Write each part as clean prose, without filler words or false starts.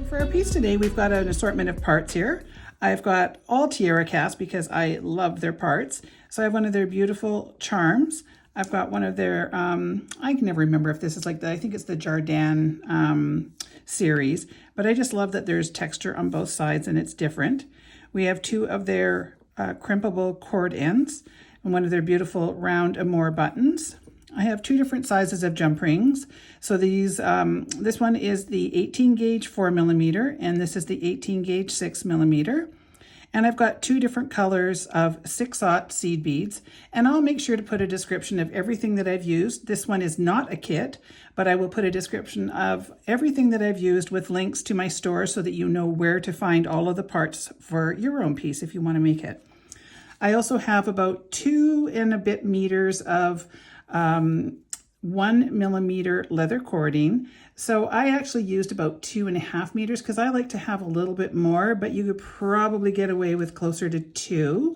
For our piece today, we've got an assortment of parts here. I've got all Tiara cast because I love their parts. So I have one of their beautiful charms. I've got one of their, I can never remember if this is like the, I think it's the Jardin series, but I just love that there's texture on both sides and it's different. We have two of their crimpable cord ends and one of their beautiful round Amour buttons. I have two different sizes of jump rings. So these, this one is the 18 gauge 4mm and this is the 18 gauge 6mm. And I've got two different colors of 6/0 seed beads, and I'll make sure to put a description of everything that I've used. This one is not a kit, but I will put a description of everything that I've used with links to my store so that you know where to find all of the parts for your own piece if you want to make it. I also have about 2 and a bit meters of 1mm leather cording. So I actually used about 2.5 meters because I like to have a little bit more, but you could probably get away with closer to 2.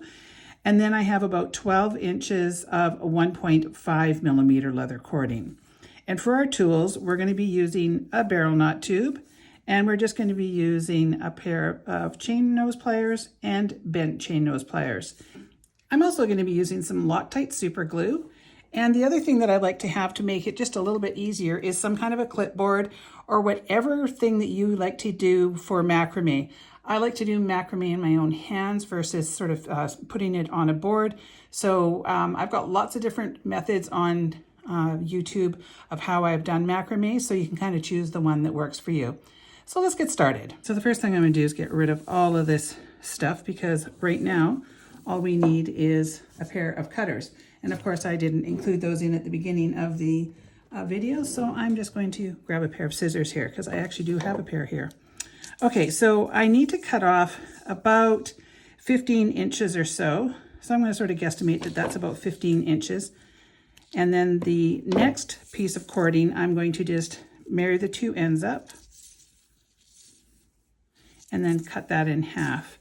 And then I have about 12 inches of 1.5mm leather cording. And for our tools, we're going to be using a barrel knot tube, and we're just going to be using a pair of chain nose pliers and bent chain nose pliers. I'm also going to be using some Loctite super glue. And the other thing that I like to have to make it just a little bit easier is some kind of a clipboard or whatever thing that you like to do for macrame. I like to do macrame in my own hands versus sort of putting it on a board. So I've got lots of different methods on YouTube of how I've done macrame, so you can kind of choose the one that works for you. So let's get started. So the first thing I'm going to do is get rid of all of this stuff because right now all we need is a pair of cutters. And of course I didn't include those in at the beginning of the video, so I'm just going to grab a pair of scissors here because I actually do have a pair here. Okay, so I need to cut off about 15 inches or so. So I'm going to sort of guesstimate that that's about 15 inches. And then the next piece of cording, I'm going to just marry the two ends up and then cut that in half.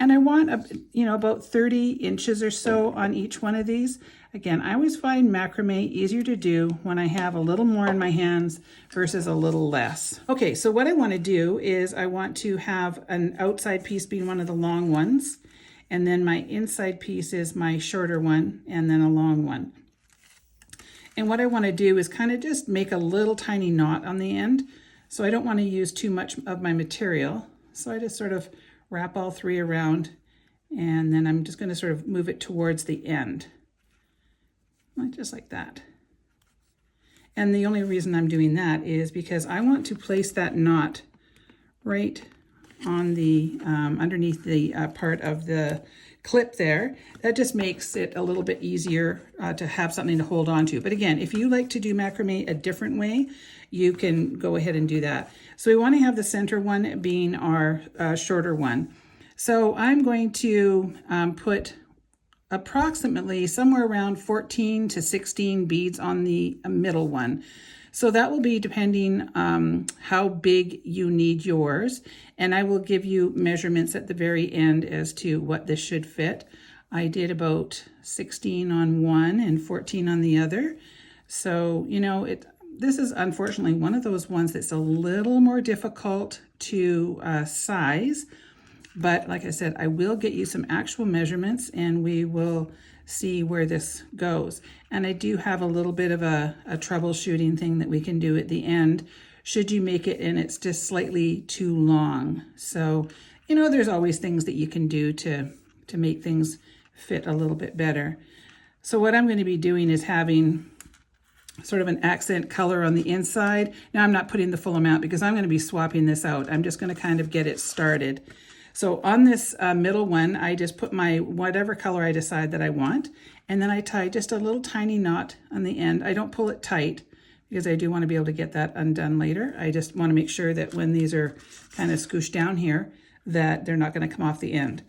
And I want, about 30 inches or so on each one of these. Again, I always find macrame easier to do when I have a little more in my hands versus a little less. Okay, so what I want to do is I want to have an outside piece being one of the long ones, and then my inside piece is my shorter one, and then a long one. And what I want to do is kind of just make a little tiny knot on the end. So I don't want to use too much of my material. So I just sort of wrap all three around, and then I'm just going to sort of move it towards the end, just like that. And the only reason I'm doing that is because I want to place that knot right on the underneath the part of the clip there. That just makes it a little bit easier to have something to hold on to. But again, if you like to do macrame a different way, you can go ahead and do that. So we want to have the center one being our shorter one. So I'm going to put approximately somewhere around 14 to 16 beads on the middle one. So that will be depending how big you need yours. And I will give you measurements at the very end as to what this should fit. I did about 16 on one and 14 on the other. So, this is unfortunately one of those ones that's a little more difficult to size. But like I said, I will get you some actual measurements and we will see where this goes. And I do have a little bit of a troubleshooting thing that we can do at the end should you make it and it's just slightly too long. So, there's always things that you can do to make things fit a little bit better. So what I'm going to be doing is having sort of an accent color on the inside. Now I'm not putting the full amount because I'm going to be swapping this out. I'm just going to kind of get it started. So on this middle one, I just put my whatever color I decide that I want, and then I tie just a little tiny knot on the end. I don't pull it tight because I do want to be able to get that undone later. I just want to make sure that when these are kind of scooshed down here, that they're not going to come off the end.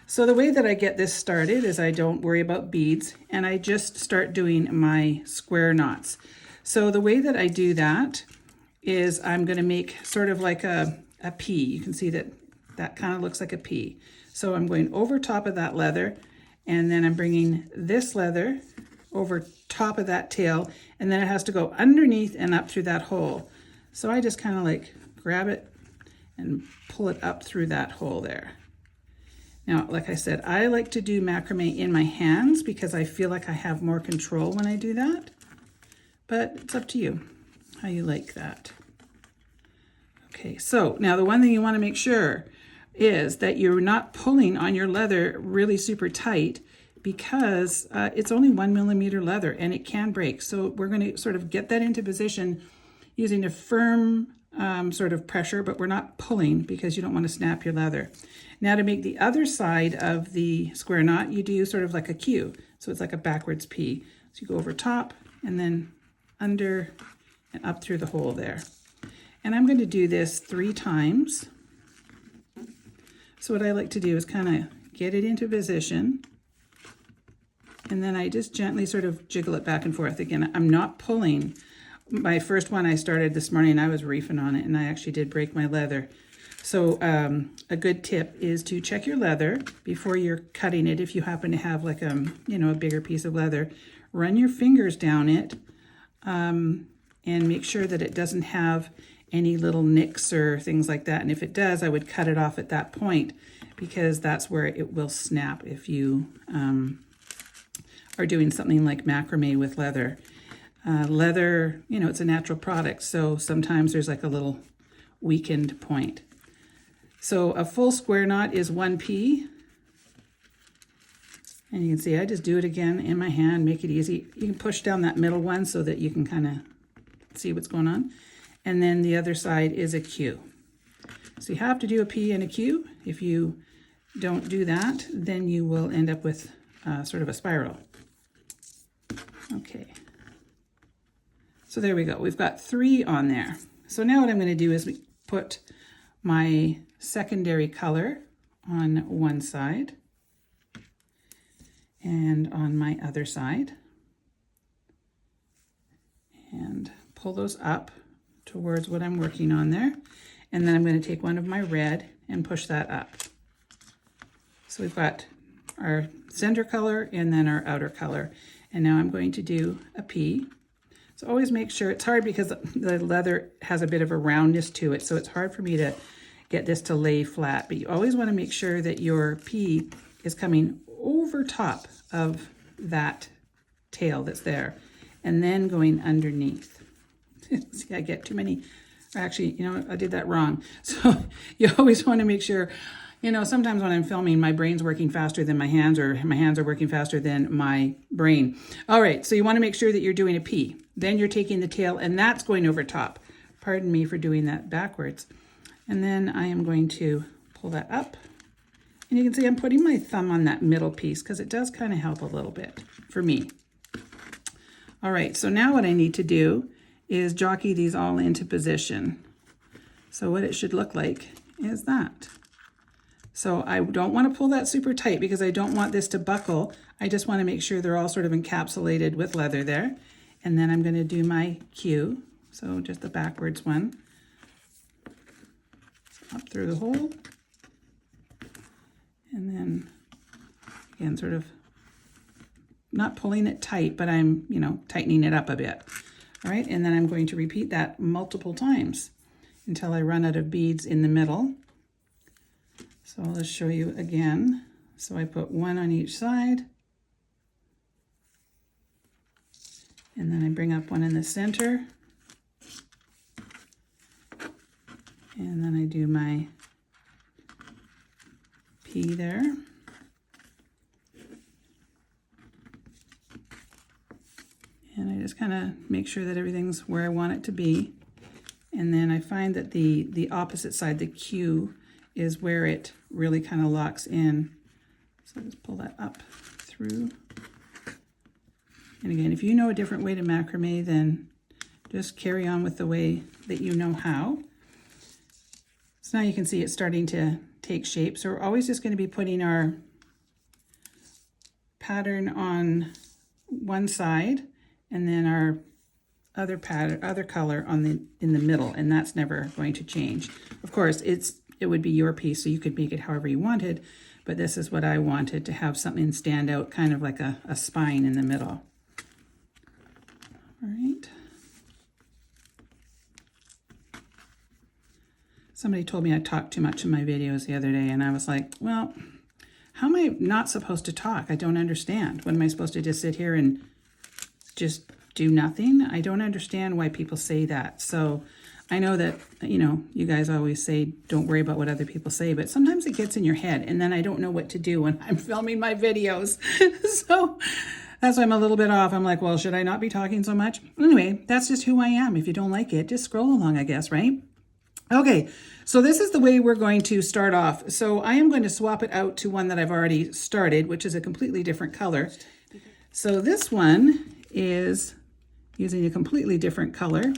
So the way that I get this started is I don't worry about beads and I just start doing my square knots. So the way that I do that is I'm going to make sort of like a P. You can see that kind of looks like a P. So I'm going over top of that leather and then I'm bringing this leather over top of that tail, and then it has to go underneath and up through that hole. So I just kind of like grab it and pull it up through that hole there. Now, like I said, I like to do macrame in my hands because I feel like I have more control when I do that, but it's up to you how you like that. Okay, so now the one thing you want to make sure is that you're not pulling on your leather really super tight, because it's only 1 millimeter leather and it can break. So we're going to sort of get that into position using a firm sort of pressure, but we're not pulling because you don't want to snap your leather. Now to make the other side of the square knot, you do sort of like a Q. So it's like a backwards P. So you go over top and then under and up through the hole there. And I'm going to do this 3 times. So what I like to do is kind of get it into position, and then I just gently sort of jiggle it back and forth. Again, I'm not pulling. My first one I started this morning, I was reefing on it, and I actually did break my leather. So a good tip is to check your leather before you're cutting it. If you happen to have like a bigger piece of leather, run your fingers down it and make sure that it doesn't have any little nicks or things like that. And if it does, I would cut it off at that point, because that's where it will snap if you are doing something like macrame with leather. Leather, it's a natural product, so sometimes there's like a little weakened point. So a full square knot is 1 P. And you can see I just do it again in my hand, make it easy. You can push down that middle one so that you can kind of see what's going on. And then the other side is a Q. So you have to do a P and a Q. If you don't do that, then you will end up with sort of a spiral. Okay. So there we go. We've got 3 on there. So now what I'm going to do is put my secondary color on one side and on my other side, and pull those up towards what I'm working on there. And then I'm going to take one of my red and push that up. So we've got our center color and then our outer color. And now I'm going to do a P. So always make sure, it's hard because the leather has a bit of a roundness to it, so it's hard for me to get this to lay flat. But you always want to make sure that your P is coming over top of that tail that's there, and then going underneath. See, I get too many, actually, I did that wrong. So you always want to make sure, sometimes when I'm filming, my brain's working faster than my hands, or my hands are working faster than my brain. All right, so you want to make sure that you're doing a P. Then you're taking the tail, and that's going over top. Pardon me for doing that backwards. And then I am going to pull that up. And you can see I'm putting my thumb on that middle piece because it does kind of help a little bit for me. All right, so now what I need to do is jockey these all into position. So what it should look like is that. So I don't want to pull that super tight because I don't want this to buckle. I just want to make sure they're all sort of encapsulated with leather there. And then I'm going to do my Q, so just the backwards one. Up through the hole. And then, again, sort of not pulling it tight, but I'm, tightening it up a bit. All right, and then I'm going to repeat that multiple times until I run out of beads in the middle. So I'll just show you again. So I put 1 on each side. And then I bring up 1 in the center. And then I do my P there. And I just kind of make sure that everything's where I want it to be. And then I find that the opposite side, the Q, is where it really kind of locks in. So just pull that up through. And again, if you know a different way to macrame, then just carry on with the way that you know how. So now you can see it's starting to take shape. So we're always just going to be putting our pattern on one side and then our other color in the middle, and that's never going to change. Of course, it would be your piece, so you could make it however you wanted, but this is what I wanted, to have something stand out, kind of like a spine in the middle. All right. Somebody told me I talked too much in my videos the other day, and I was like, well, how am I not supposed to talk? I don't understand. When am I supposed to just sit here and just do nothing? I don't understand why people say that. So I know that, you know, you guys always say, don't worry about what other people say, but sometimes it gets in your head, and then I don't know what to do when I'm filming my videos. So that's why I'm a little bit off. I'm like, well, should I not be talking so much? Anyway, that's just who I am. If you don't like it, just scroll along, I guess, right? Okay, so this is the way we're going to start off. So I am going to swap it out to one that I've already started, which is a completely different color. So this one is using a completely different color.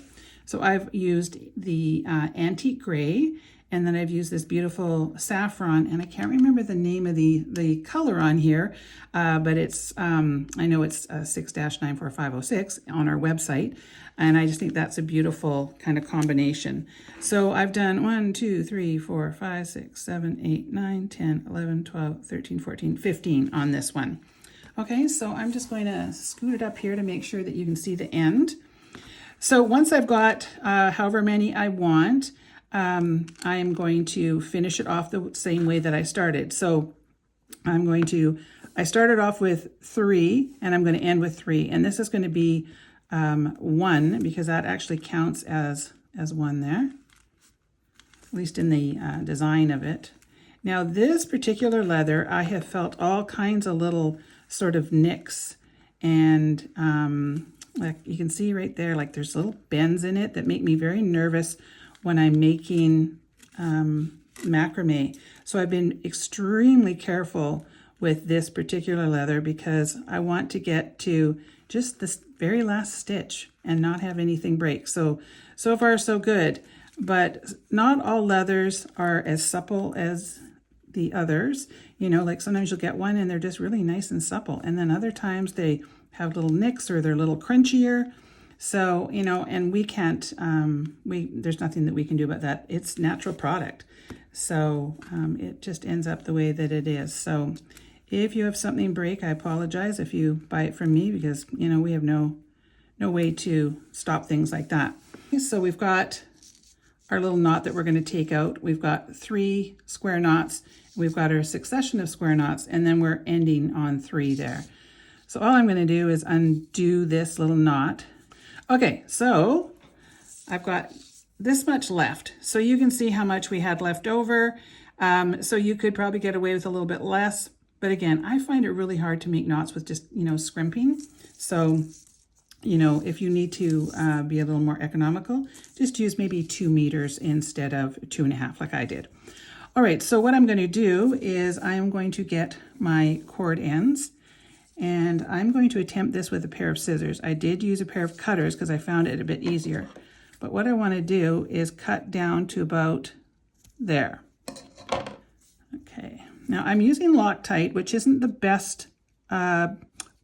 So I've used the antique gray, and then I've used this beautiful saffron, and I can't remember the name of the color on here, but it's, I know it's 6-94506 on our website, and I just think that's a beautiful kind of combination. So I've done 1, 2, 3, 4, 5, 6, 7, 8, 9, 10, 11, 12, 13, 14, 15 on this one. Okay, so I'm just going to scoot it up here to make sure that you can see the end. So once I've got however many I want, I am going to finish it off the same way that I started. So I started off with 3, and I'm going to end with 3. And this is going to be 1, because that actually counts as 1 there, at least in the design of it. Now this particular leather, I have felt all kinds of little sort of nicks, and like you can see right there, like there's little bends in it that make me very nervous when I'm making macrame. So I've been extremely careful with this particular leather because I want to get to just this very last stitch and not have anything break. So far so good, but not all leathers are as supple as the others. You know, like sometimes you'll get one and they're just really nice and supple, and then other times they have little nicks or they're a little crunchier. So, you know, and we can't, there's nothing that we can do about that. It's natural product. So it just ends up the way that it is. So if you have something break, I apologize if you buy it from me, because, you know, we have no way to stop things like that. So we've got our little knot that we're going to take out. We've got 3 square knots. We've got our succession of square knots, and then we're ending on 3 there. So all I'm going to do is undo this little knot. Okay, so I've got this much left. So you can see how much we had left over. So you could probably get away with a little bit less. But again, I find it really hard to make knots with just, you know, scrimping. So, you know, if you need to be a little more economical, just use maybe 2 meters instead of 2.5 like I did. All right, so what I'm going to do is I'm going to get my cord ends, and I'm going to attempt this with a pair of scissors. I did use a pair of cutters because I found it a bit easier. But what I want to do is cut down to about there. Okay, now I'm using Loctite, which isn't the best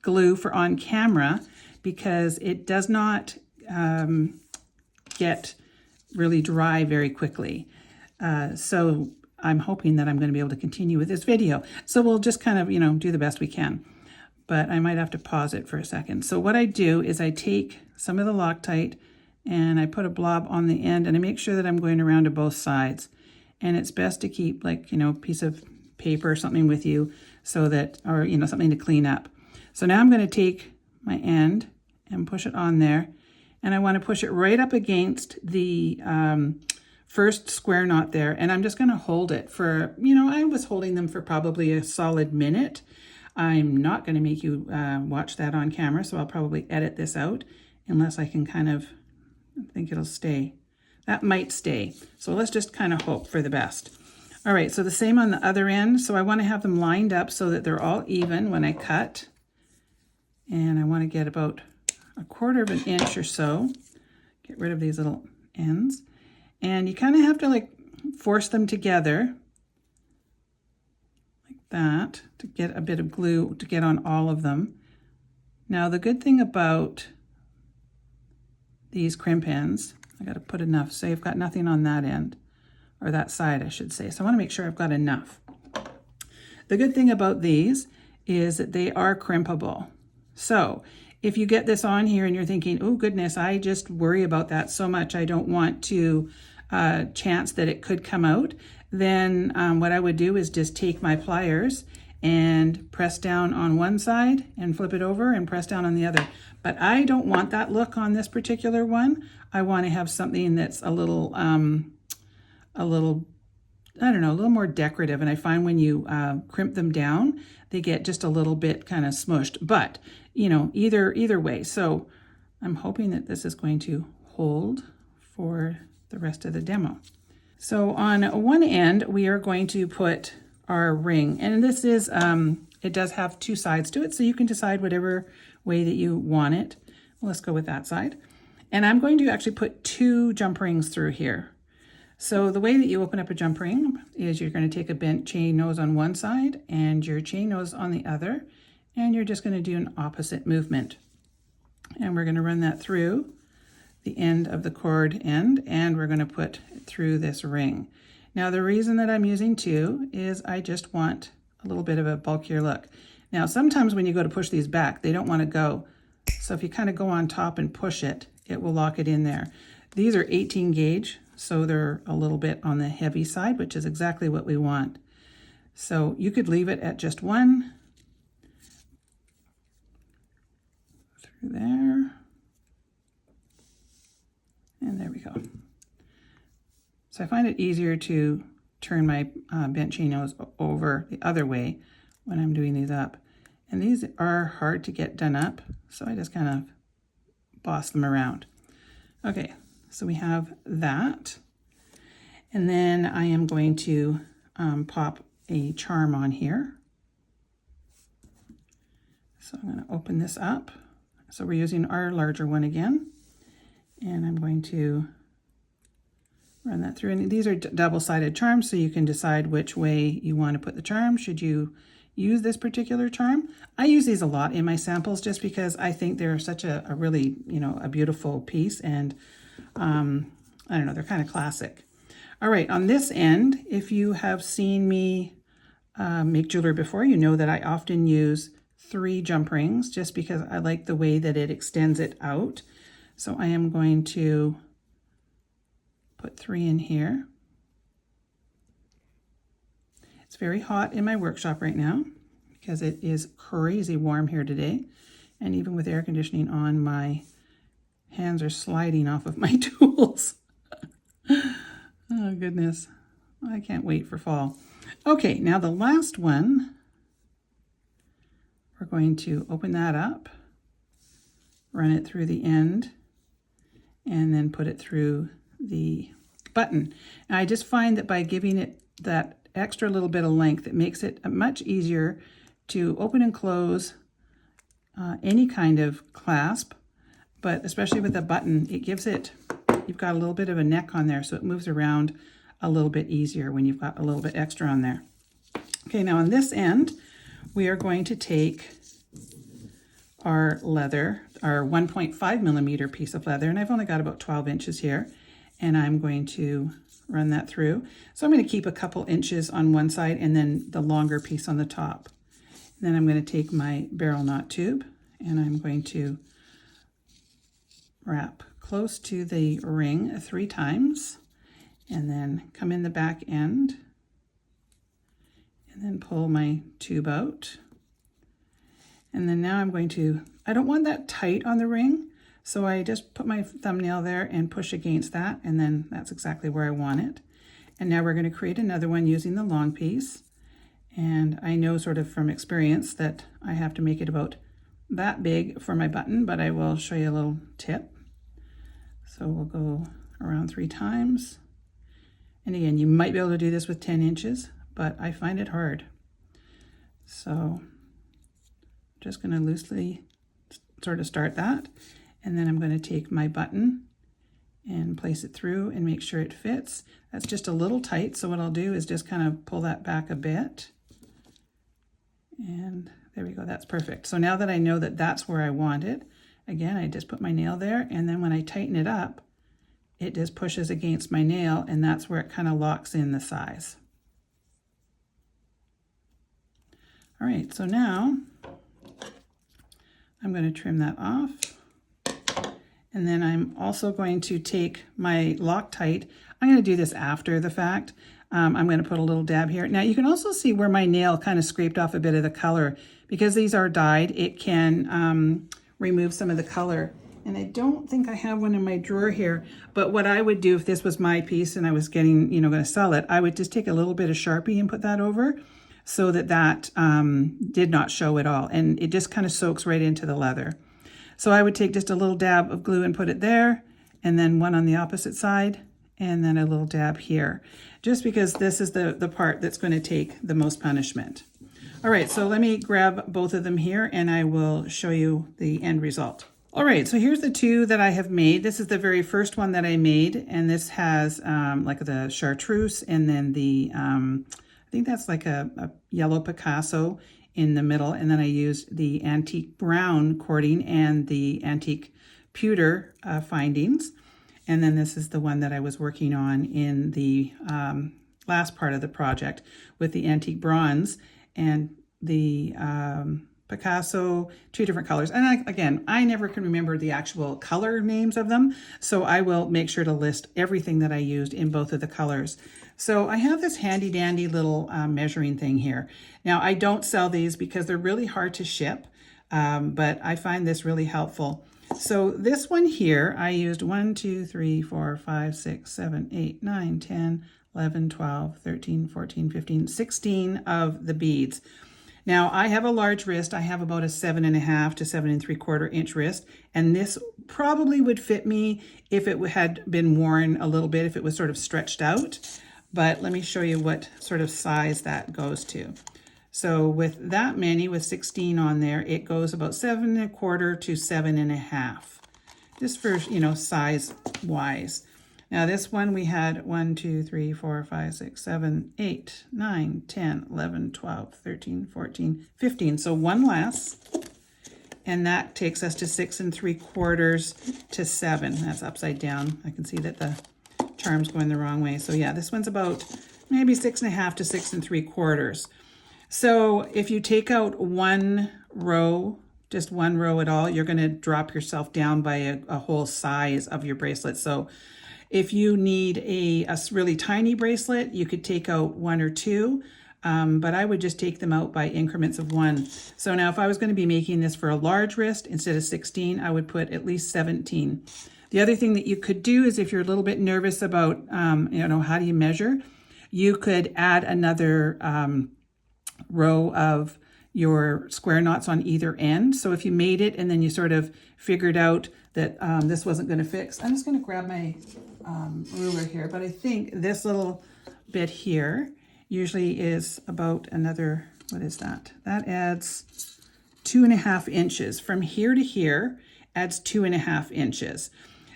glue for on camera because it does not get really dry very quickly. So I'm hoping that I'm going to be able to continue with this video. So we'll just kind of, you know, do the best we can. But I might have to pause it for a second. So what I do is I take some of the Loctite and I put a blob on the end, and I make sure that I'm going around to both sides. And it's best to keep, like, you know, a piece of paper or something with you so that, or, you know, something to clean up. So now I'm going to take my end and push it on there. And I want to push it right up against the first square knot there. And I'm just going to hold it for, you know, I was holding them for probably a solid minute. I'm not going to make you watch that on camera, so I'll probably edit this out unless I can kind of, I think it'll stay. That might stay. So let's just kind of hope for the best. All right, so the same on the other end. So I want to have them lined up so that they're all even when I cut. And I want to get about 1/4 of an inch or so. Get rid of these little ends. And you kind of have to like force them together like that to get a bit of glue to get on all of them. Now the good thing about these crimp ends, I got to put enough, say I've got nothing on that end, or that side I should say. So I want to make sure I've got enough. The good thing about these is that they are crimpable. So if you get this on here and you're thinking, oh goodness, I just worry about that so much, I don't want to chance that it could come out, then what I would do is just take my pliers and press down on one side and flip it over and press down on the other. But I don't want that look on this particular one. I want to have something that's a little, I don't know, a little more decorative. And I find when you crimp them down, they get just a little bit kind of smushed. But, you know, either way. So I'm hoping that this is going to hold for the rest of the demo. So on one end, we are going to put our ring. And this is, it does have two sides to it, so you can decide whatever way that you want it. Well, let's go with that side. And I'm going to actually put 2 jump rings through here. So the way that you open up a jump ring is you're going to take a bent chain nose on one side and your chain nose on the other, and you're just going to do an opposite movement. And we're going to run that through the end of the cord end, and we're going to put it through this ring. Now the reason that I'm using 2 is I just want a little bit of a bulkier look. Now sometimes when you go to push these back, they don't want to go. So if you kind of go on top and push it, it will lock it in there. These are 18 gauge, so they're a little bit on the heavy side, which is exactly what we want. So you could leave it at just 1. Through there. And there we go. So I find it easier to turn my bent chain nose over the other way when I'm doing these up. And these are hard to get done up, so I just kind of boss them around. Okay, so we have that. And then I am going to pop a charm on here. So I'm going to open this up. So we're using our larger one again. And I'm going to run that through. And these are double-sided charms, so you can decide which way you want to put the charm. Should you use this particular charm? I use these a lot in my samples just because I think they're such a really, you know, a beautiful piece, and I don't know, they're kind of classic. All right, on this end, if you have seen me make jewelry before, you know that I often use 3 jump rings just because I like the way that it extends it out. So I am going to put 3 in here. It's very hot in my workshop right now because it is crazy warm here today. And even with air conditioning on, my hands are sliding off of my tools. Oh goodness, I can't wait for fall. Okay, now the last one, we're going to open that up, run it through the end, and then put it through the button. And I just find that by giving it that extra little bit of length, it makes it much easier to open and close any kind of clasp, but especially with a button, it gives it, you've got a little bit of a neck on there, so it moves around a little bit easier when you've got a little bit extra on there. Okay, now on this end, we are going to take our leather, our 1.5 millimeter piece of leather, and I've only got about 12 inches here, and I'm going to run that through. So I'm going to keep a couple inches on one side and then the longer piece on the top. And then I'm going to take my barrel knot tube and I'm going to wrap close to the ring 3 times and then come in the back end and then pull my tube out. And then now I'm going to, I don't want that tight on the ring, so I just put my thumbnail there and push against that, and then that's exactly where I want it. And now we're going to create another one using the long piece. And I know sort of from experience that I have to make it about that big for my button, but I will show you a little tip. So we'll go around 3 times. And again, you might be able to do this with 10 inches, but I find it hard. So just going to loosely sort of start that. And then I'm going to take my button and place it through and make sure it fits. That's just a little tight, so what I'll do is just kind of pull that back a bit. And there we go, that's perfect. So now that I know that that's where I want it, again, I just put my nail there, and then when I tighten it up, it just pushes against my nail, and that's where it kind of locks in the size. All right, so now I'm going to trim that off. And then I'm also going to take my Loctite. I'm going to do this after the fact. I'm going to put a little dab here. Now you can also see where my nail kind of scraped off a bit of the color. Because these are dyed, it can remove some of the color. And I don't think I have one in my drawer here, but what I would do if this was my piece and I was getting, going to sell it, I would just take a little bit of Sharpie and put that over so that that did not show at all. And it just kind of soaks right into the leather. So I would take just a little dab of glue and put it there, and then one on the opposite side, and then a little dab here, just because this is the part that's going to take the most punishment. All right, so let me grab both of them here and I will show you the end result. All right, so here's the two that I have made. This is the very first one that I made, and this has like the chartreuse and then the, I think that's like a yellow Picasso in the middle, and then I used the antique brown cording and the antique pewter findings. And then this is the one that I was working on in the last part of the project with the antique bronze and the Picasso, two different colors. And I never can remember the actual color names of them, so I will make sure to list everything that I used in both of the colors. So I have this handy dandy little measuring thing here. Now I don't sell these because they're really hard to ship, but I find this really helpful. So this one here, I used 1, 2, 3, 4, 5, 6, 7, 8, 9, 10, 11, 12, 13, 14, 15, 16 of the beads. Now I have a large wrist. I have about a 7.5 to 7 3/4 inch wrist, and this probably would fit me if it had been worn a little bit, if it was sort of stretched out. But let me show you what sort of size that goes to. So with that many, with 16 on there, it goes about 7 1/4 to 7.5, just for, size wise. Now this one we had 1, 2, 3, 4, 5, 6, 7, 8, 9, 10, 11, 12, 13, 14, 15. So one less, and that takes us to 6 3/4 to 7. That's upside down. I can see that the charm's going the wrong way. So yeah, this one's about maybe 6.5 to 6 3/4. So if you take out one row, just one row at all, you're going to drop yourself down by a whole size of your bracelet. So if you need a really tiny bracelet, you could take out 1 or 2, but I would just take them out by increments of 1. So now if I was going to be making this for a large wrist, instead of 16, I would put at least 17. The other thing that you could do is if you're a little bit nervous about, how do you measure, you could add another row of your square knots on either end. So if you made it and then you sort of figured out that this wasn't going to fix, I'm just going to grab my ruler here, but I think this little bit here usually is about another, what is that? That adds 2.5 inches. From here to here adds 2.5 inches.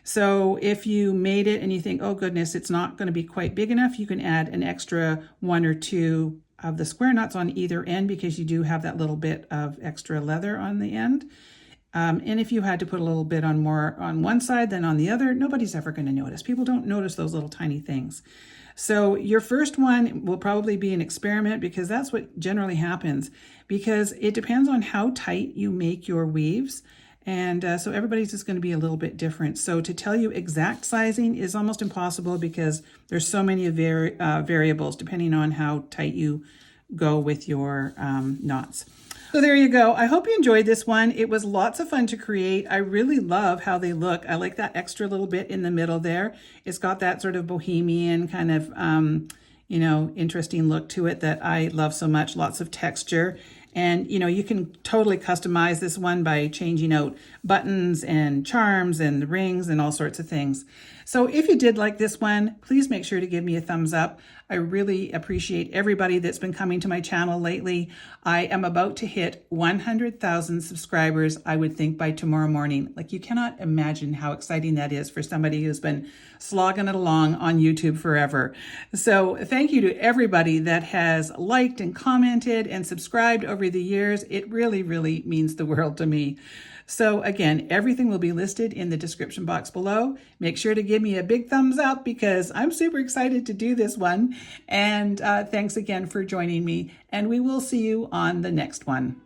So if you made it and you think, oh goodness, it's not going to be quite big enough, you can add an extra 1 or 2 of the square knots on either end, because you do have that little bit of extra leather on the end. And if you had to put a little bit on more on one side than on the other, nobody's ever going to notice. People don't notice those little tiny things. So your first one will probably be an experiment, because that's what generally happens, because it depends on how tight you make your weaves. And so everybody's just going to be a little bit different. So to tell you exact sizing is almost impossible, because there's so many variables depending on how tight you go with your knots. So there you go. I hope you enjoyed this one. It was lots of fun to create. I really love how they look. I like that extra little bit in the middle there. It's got that sort of bohemian kind of, interesting look to it that I love so much. Lots of texture. And, you can totally customize this one by changing out buttons and charms and rings and all sorts of things. So if you did like this one, please make sure to give me a thumbs up. I really appreciate everybody that's been coming to my channel lately. I am about to hit 100,000 subscribers, I would think, by tomorrow morning. Like, you cannot imagine how exciting that is for somebody who's been slogging it along on YouTube forever. So thank you to everybody that has liked and commented and subscribed over the years. It really, really means the world to me. So again, everything will be listed in the description box below. Make sure to give me a big thumbs up, because I'm super excited to do this one. And thanks again for joining me, and we will see you on the next one.